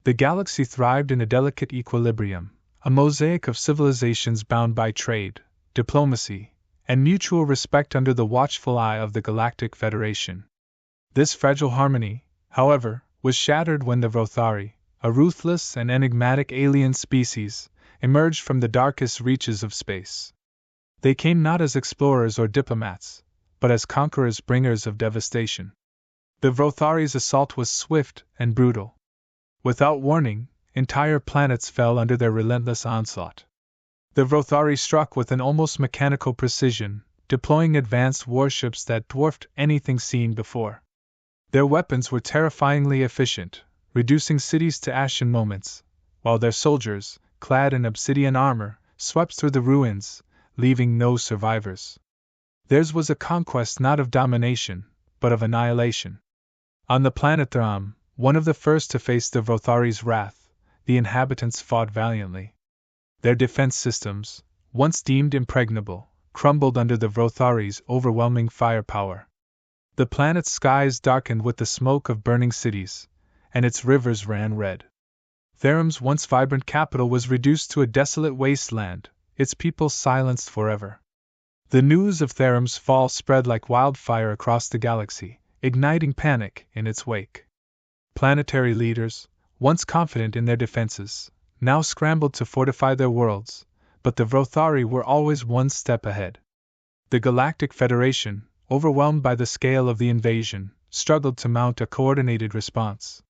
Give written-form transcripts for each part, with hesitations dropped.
The galaxy thrived in a delicate equilibrium, a mosaic of civilizations bound by trade, diplomacy, and mutual respect under the watchful eye of the Galactic Federation. This fragile harmony, however, was shattered when the Vrothari, a ruthless and enigmatic alien species, emerged from the darkest reaches of space. They came not as explorers or diplomats, but as conquerors, bringers of devastation. The Vrothari's assault was swift and brutal. Without warning, entire planets fell under their relentless onslaught. The Vrothari struck with an almost mechanical precision, deploying advanced warships that dwarfed anything seen before. Their weapons were terrifyingly efficient, reducing cities to ash in moments, while their soldiers, clad in obsidian armor, swept through the ruins, leaving no survivors. Theirs was a conquest not of domination, but of annihilation. On the planet Thram, one of the first to face the Vrothari's wrath, the inhabitants fought valiantly. Their defense systems, once deemed impregnable, crumbled under the Vrothari's overwhelming firepower. The planet's skies darkened with the smoke of burning cities, and its rivers ran red. Tharam's once vibrant capital was reduced to a desolate wasteland, its people silenced forever. The news of Tharam's fall spread like wildfire across the galaxy, igniting panic in its wake. Planetary leaders, once confident in their defenses, now scrambled to fortify their worlds, but the Vrothari were always one step ahead. The Galactic Federation, overwhelmed by the scale of the invasion, struggled to mount a coordinated response.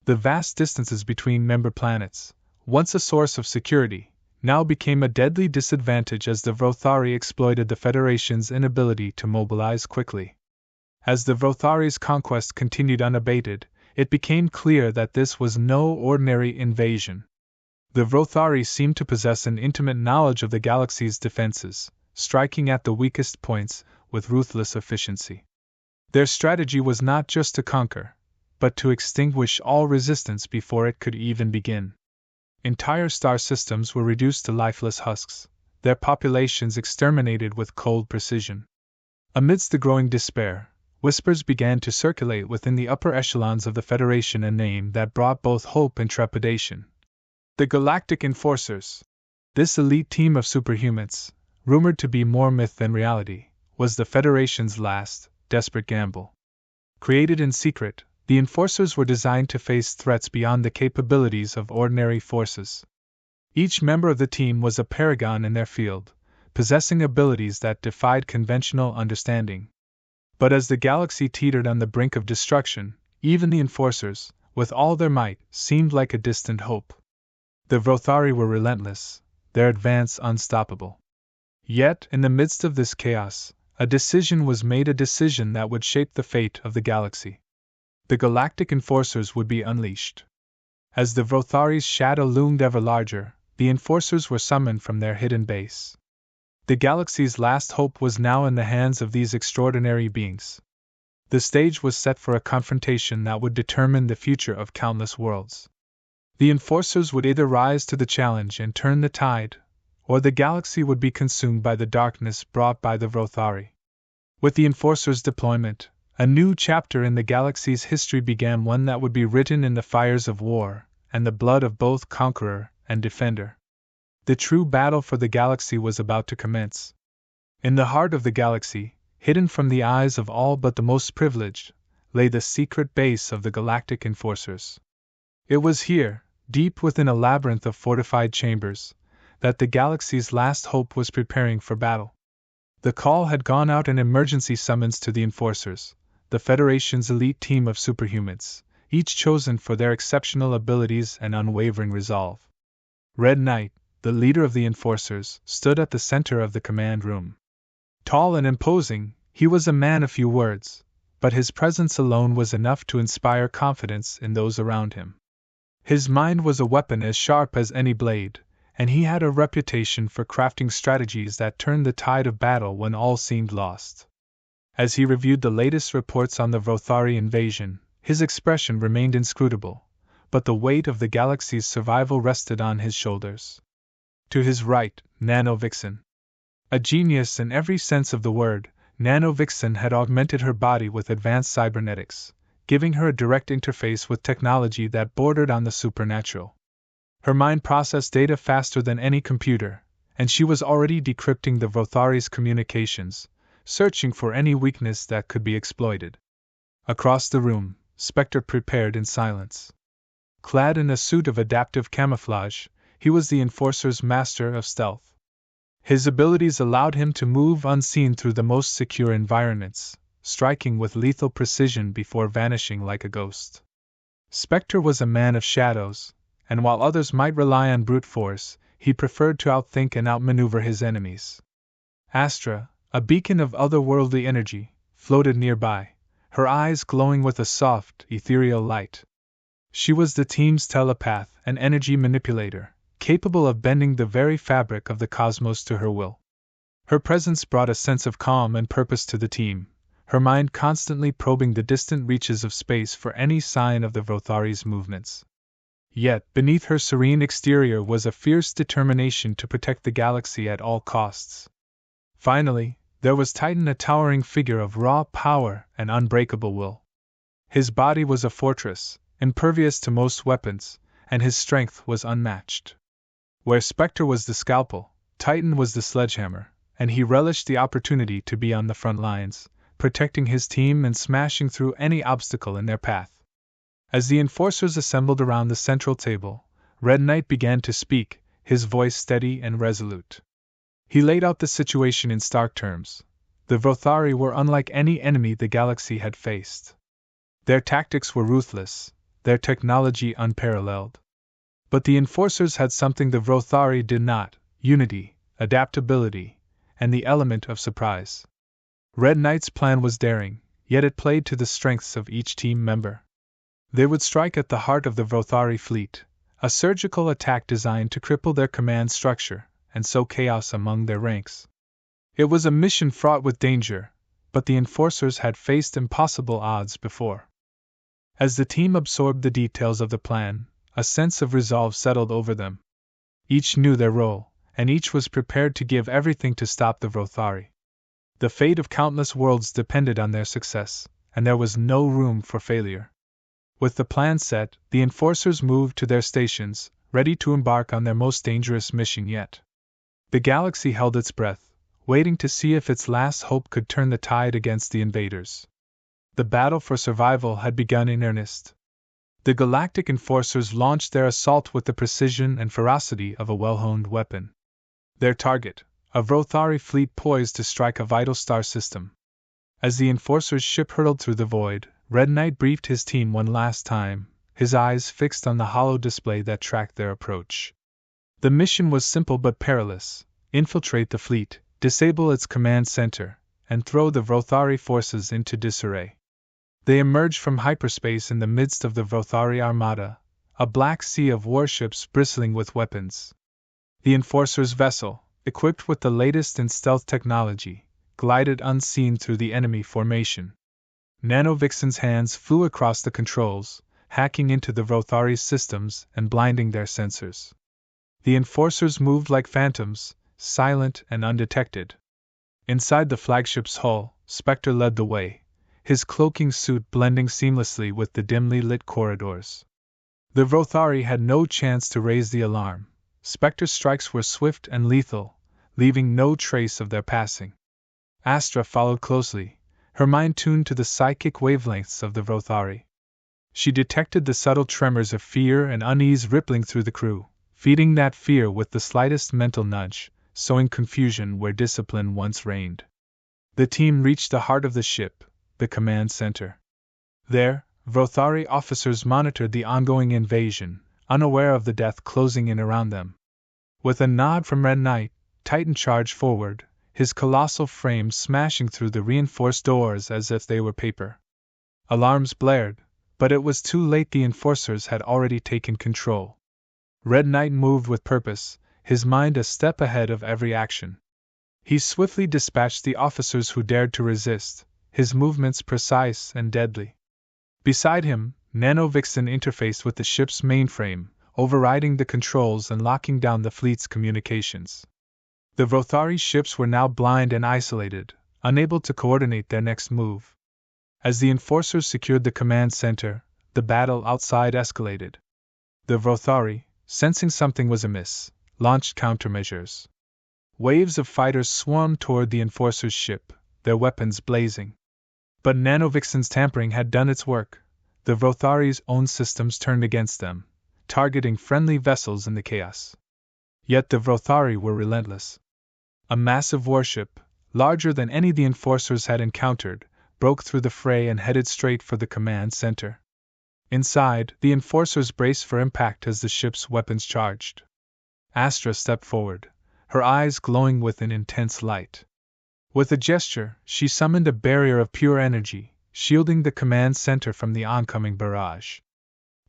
The vast distances between member planets, once a source of security, now became a deadly disadvantage as the Vrothari exploited the Federation's inability to mobilize quickly. As the Vrothari's conquest continued unabated, it became clear that this was no ordinary invasion. The Vrothari seemed to possess an intimate knowledge of the galaxy's defenses, striking at the weakest points with ruthless efficiency. Their strategy was not just to conquer, but to extinguish all resistance before it could even begin. Entire star systems were reduced to lifeless husks, their populations exterminated with cold precision. Amidst the growing despair, whispers began to circulate within the upper echelons of the Federation, a name that brought both hope and trepidation. The Galactic Enforcers. This elite team of superhumans, rumored to be more myth than reality, was the Federation's last, desperate gamble. Created in secret, the Enforcers were designed to face threats beyond the capabilities of ordinary forces. Each member of the team was a paragon in their field, possessing abilities that defied conventional understanding. But as the galaxy teetered on the brink of destruction, even the Enforcers, with all their might, seemed like a distant hope. The Vrothari were relentless, their advance unstoppable. Yet, in the midst of this chaos, a decision was made, a decision that would shape the fate of the galaxy. The Galactic Enforcers would be unleashed. As the Vrothari's shadow loomed ever larger, the Enforcers were summoned from their hidden base. The galaxy's last hope was now in the hands of these extraordinary beings. The stage was set for a confrontation that would determine the future of countless worlds. The Enforcers would either rise to the challenge and turn the tide, or the galaxy would be consumed by the darkness brought by the Vrothari. With the Enforcers' deployment, a new chapter in the galaxy's history began, one that would be written in the fires of war and the blood of both conqueror and defender. The true battle for the galaxy was about to commence. In the heart of the galaxy, hidden from the eyes of all but the most privileged, lay the secret base of the Galactic Enforcers. It was here, deep within a labyrinth of fortified chambers, that the galaxy's last hope was preparing for battle. The call had gone out, an emergency summons to the Enforcers, the Federation's elite team of superhumans, each chosen for their exceptional abilities and unwavering resolve. Red Knight, the leader of the Enforcers, stood at the center of the command room. Tall and imposing, he was a man of few words, but his presence alone was enough to inspire confidence in those around him. His mind was a weapon as sharp as any blade, and he had a reputation for crafting strategies that turned the tide of battle when all seemed lost. As he reviewed the latest reports on the Vrothari invasion, his expression remained inscrutable, but the weight of the galaxy's survival rested on his shoulders. To his right, Nano Vixen. A genius in every sense of the word, Nano Vixen had augmented her body with advanced cybernetics, giving her a direct interface with technology that bordered on the supernatural. Her mind processed data faster than any computer, and she was already decrypting the Vrothari's communications, searching for any weakness that could be exploited. Across the room, Spectre prepared in silence. Clad in a suit of adaptive camouflage, he was the Enforcer's master of stealth. His abilities allowed him to move unseen through the most secure environments, striking with lethal precision before vanishing like a ghost. Spectre was a man of shadows, and while others might rely on brute force, he preferred to outthink and outmaneuver his enemies. Astra, a beacon of otherworldly energy, floated nearby, her eyes glowing with a soft, ethereal light. She was the team's telepath and energy manipulator, capable of bending the very fabric of the cosmos to her will. Her presence brought a sense of calm and purpose to the team, her mind constantly probing the distant reaches of space for any sign of the Vrothari's movements. Yet, beneath her serene exterior was a fierce determination to protect the galaxy at all costs. Finally, there was Titan, a towering figure of raw power and unbreakable will. His body was a fortress, impervious to most weapons, and his strength was unmatched. Where Spectre was the scalpel, Titan was the sledgehammer, and he relished the opportunity to be on the front lines, protecting his team and smashing through any obstacle in their path. As the Enforcers assembled around the central table, Red Knight began to speak, his voice steady and resolute. He laid out the situation in stark terms. The Vrothari were unlike any enemy the galaxy had faced. Their tactics were ruthless, their technology unparalleled. But the Enforcers had something the Vrothari did not: unity, adaptability, and the element of surprise. Red Knight's plan was daring, yet it played to the strengths of each team member. They would strike at the heart of the Vrothari fleet, a surgical attack designed to cripple their command structure and sow chaos among their ranks. It was a mission fraught with danger, but the Enforcers had faced impossible odds before. As the team absorbed the details of the plan, a sense of resolve settled over them. Each knew their role, and each was prepared to give everything to stop the Vrothari. The fate of countless worlds depended on their success, and there was no room for failure. With the plan set, the Enforcers moved to their stations, ready to embark on their most dangerous mission yet. The galaxy held its breath, waiting to see if its last hope could turn the tide against the invaders. The battle for survival had begun in earnest. The Galactic Enforcers launched their assault with the precision and ferocity of a well-honed weapon. Their target, a Vrothari fleet poised to strike a vital star system. As the Enforcer's ship hurtled through the void, Red Knight briefed his team one last time, his eyes fixed on the hollow display that tracked their approach. The mission was simple but perilous: infiltrate the fleet, disable its command center, and throw the Vrothari forces into disarray. They emerged from hyperspace in the midst of the Vrothari armada, a black sea of warships bristling with weapons. The Enforcer's vessel, equipped with the latest in stealth technology, glided unseen through the enemy formation. Nanovixen's hands flew across the controls, hacking into the Vrothari's systems and blinding their sensors. The Enforcers moved like phantoms, silent and undetected. Inside the flagship's hull, Spectre led the way, his cloaking suit blending seamlessly with the dimly lit corridors. The Vrothari had no chance to raise the alarm. Spectre's strikes were swift and lethal, leaving no trace of their passing. Astra followed closely, her mind tuned to the psychic wavelengths of the Vrothari. She detected the subtle tremors of fear and unease rippling through the crew, feeding that fear with the slightest mental nudge, sowing confusion where discipline once reigned. The team reached the heart of the ship, the command center. There, Vrothari officers monitored the ongoing invasion, unaware of the death closing in around them. With a nod from Red Knight, Titan charged forward, his colossal frame smashing through the reinforced doors as if they were paper. Alarms blared, but it was too late. The Enforcers had already taken control. Red Knight moved with purpose, his mind a step ahead of every action. He swiftly dispatched the officers who dared to resist, his movements precise and deadly. Beside him, Nanovixen interfaced with the ship's mainframe, overriding the controls and locking down the fleet's communications. The Vrothari ships were now blind and isolated, unable to coordinate their next move. As the enforcers secured the command center, the battle outside escalated. The Vrothari, sensing something was amiss, launched countermeasures. Waves of fighters swarmed toward the enforcer's ship, their weapons blazing. But Nanovixen's tampering had done its work. The Vrothari's own systems turned against them, targeting friendly vessels in the chaos. Yet the Vrothari were relentless. A massive warship, larger than any the enforcers had encountered, broke through the fray and headed straight for the command center. Inside, the enforcers braced for impact as the ship's weapons charged. Astra stepped forward, her eyes glowing with an intense light. With a gesture, she summoned a barrier of pure energy, shielding the command center from the oncoming barrage.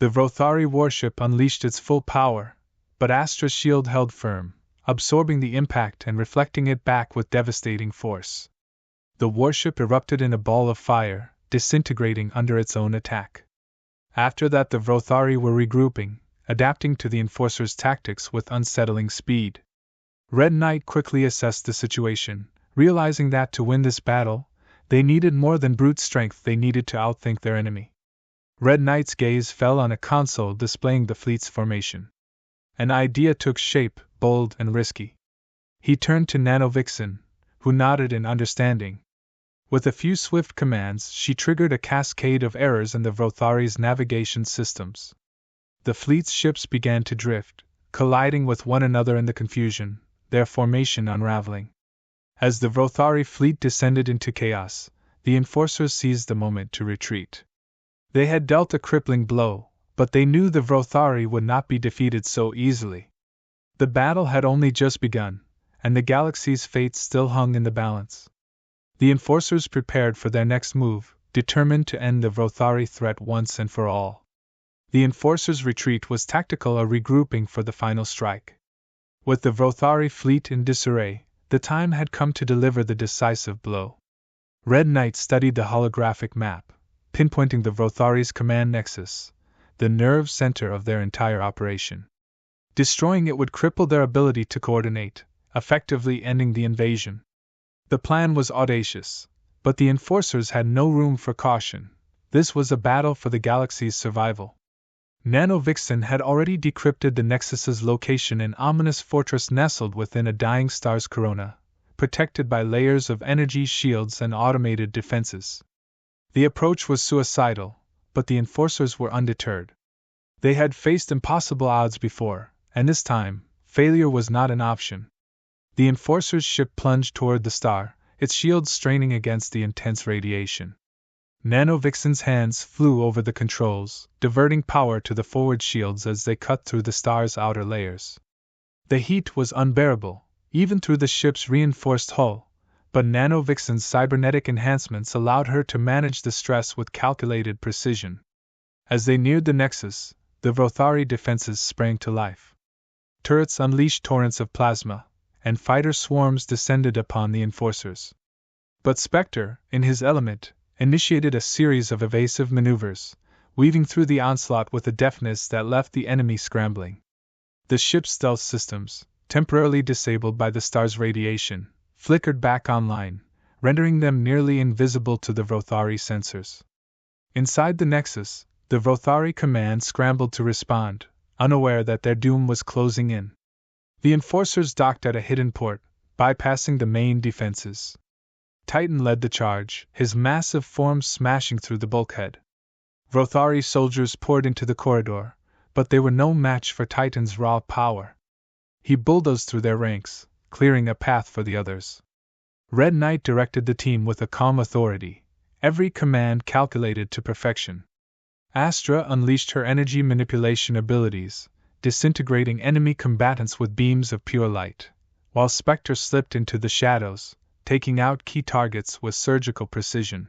The Vrothari warship unleashed its full power, but Astra's shield held firm, absorbing the impact and reflecting it back with devastating force. The warship erupted in a ball of fire, disintegrating under its own attack. After that, the Vrothari were regrouping, adapting to the enforcers' tactics with unsettling speed. Red Knight quickly assessed the situation, realizing that to win this battle, they needed more than brute strength, they needed to outthink their enemy. Red Knight's gaze fell on a console displaying the fleet's formation. An idea took shape, bold and risky. He turned to Nanovixen, who nodded in understanding. With a few swift commands, she triggered a cascade of errors in the Vrothari's navigation systems. The fleet's ships began to drift, colliding with one another in the confusion, their formation unraveling. As the Vrothari fleet descended into chaos, the enforcers seized the moment to retreat. They had dealt a crippling blow, but they knew the Vrothari would not be defeated so easily. The battle had only just begun, and the galaxy's fate still hung in the balance. The enforcers prepared for their next move, determined to end the Vrothari threat once and for all. The enforcers' retreat was tactical, a regrouping for the final strike. With the Vrothari fleet in disarray, the time had come to deliver the decisive blow. Red Knight studied the holographic map, pinpointing the Vrothari's command nexus, the nerve center of their entire operation. Destroying it would cripple their ability to coordinate, effectively ending the invasion. The plan was audacious, but the enforcers had no room for caution. This was a battle for the galaxy's survival. Nanovixen had already decrypted the Nexus's location, an ominous fortress nestled within a dying star's corona, protected by layers of energy shields and automated defenses. The approach was suicidal, but the enforcers were undeterred. They had faced impossible odds before, and this time, failure was not an option. The enforcer's ship plunged toward the star, its shields straining against the intense radiation. Nanovixen's hands flew over the controls, diverting power to the forward shields as they cut through the star's outer layers. The heat was unbearable, even through the ship's reinforced hull, but Nanovixen's cybernetic enhancements allowed her to manage the stress with calculated precision. As they neared the Nexus, the Vrothari defenses sprang to life. Turrets unleashed torrents of plasma, and fighter swarms descended upon the enforcers. But Spectre, in his element, initiated a series of evasive maneuvers, weaving through the onslaught with a deftness that left the enemy scrambling. The ship's stealth systems, temporarily disabled by the star's radiation, flickered back online, rendering them nearly invisible to the Vrothari sensors. Inside the Nexus, the Vrothari command scrambled to respond, unaware that their doom was closing in. The enforcers docked at a hidden port, bypassing the main defenses. Titan led the charge, his massive form smashing through the bulkhead. Vrothari soldiers poured into the corridor, but they were no match for Titan's raw power. He bulldozed through their ranks, clearing a path for the others. Red Knight directed the team with a calm authority, every command calculated to perfection. Astra unleashed her energy manipulation abilities, disintegrating enemy combatants with beams of pure light, while Spectre slipped into the shadows, taking out key targets with surgical precision.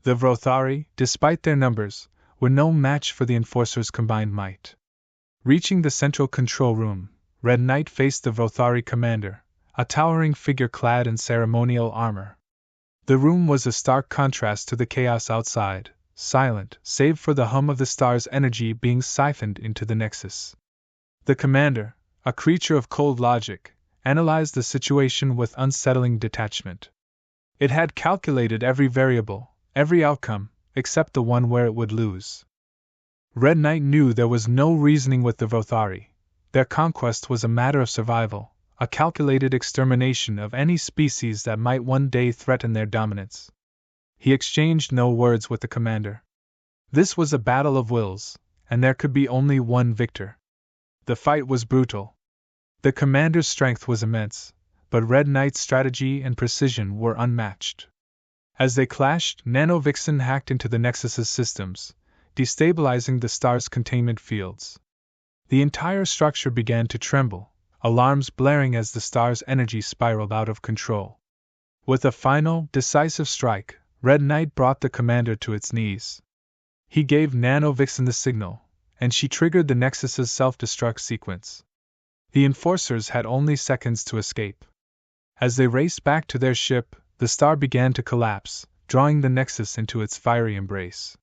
The Vrothari, despite their numbers, were no match for the enforcers' combined might. Reaching the central control room, Red Knight faced the Vrothari commander, a towering figure clad in ceremonial armor. The room was a stark contrast to the chaos outside, silent, save for the hum of the star's energy being siphoned into the Nexus. The commander, a creature of cold logic, analyzed the situation with unsettling detachment. It had calculated every variable, every outcome, except the one where it would lose. Red Knight knew there was no reasoning with the Vothari. Their conquest was a matter of survival, a calculated extermination of any species that might one day threaten their dominance. He exchanged no words with the commander. This was a battle of wills, and there could be only one victor. The fight was brutal. The commander's strength was immense, but Red Knight's strategy and precision were unmatched. As they clashed, Nano Vixen hacked into the Nexus's systems, destabilizing the star's containment fields. The entire structure began to tremble, alarms blaring as the star's energy spiraled out of control. With a final, decisive strike, Red Knight brought the commander to its knees. He gave Nano Vixen the signal, and she triggered the Nexus's self-destruct sequence. The Enforcers had only seconds to escape. As they raced back to their ship, the star began to collapse, drawing the Nexus into its fiery embrace.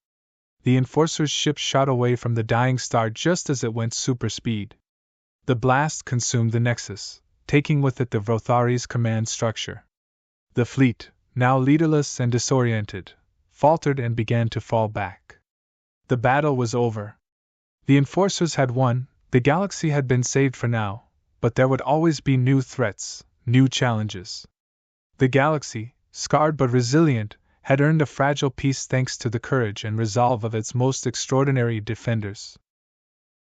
The Enforcer's ship shot away from the dying star just as it went super speed. The blast consumed the Nexus, taking with it the Vothari's command structure. The fleet, now leaderless and disoriented, faltered and began to fall back. The battle was over. The Enforcers had won, the galaxy had been saved for now, but there would always be new threats, new challenges. The galaxy, scarred but resilient, had earned a fragile peace thanks to the courage and resolve of its most extraordinary defenders.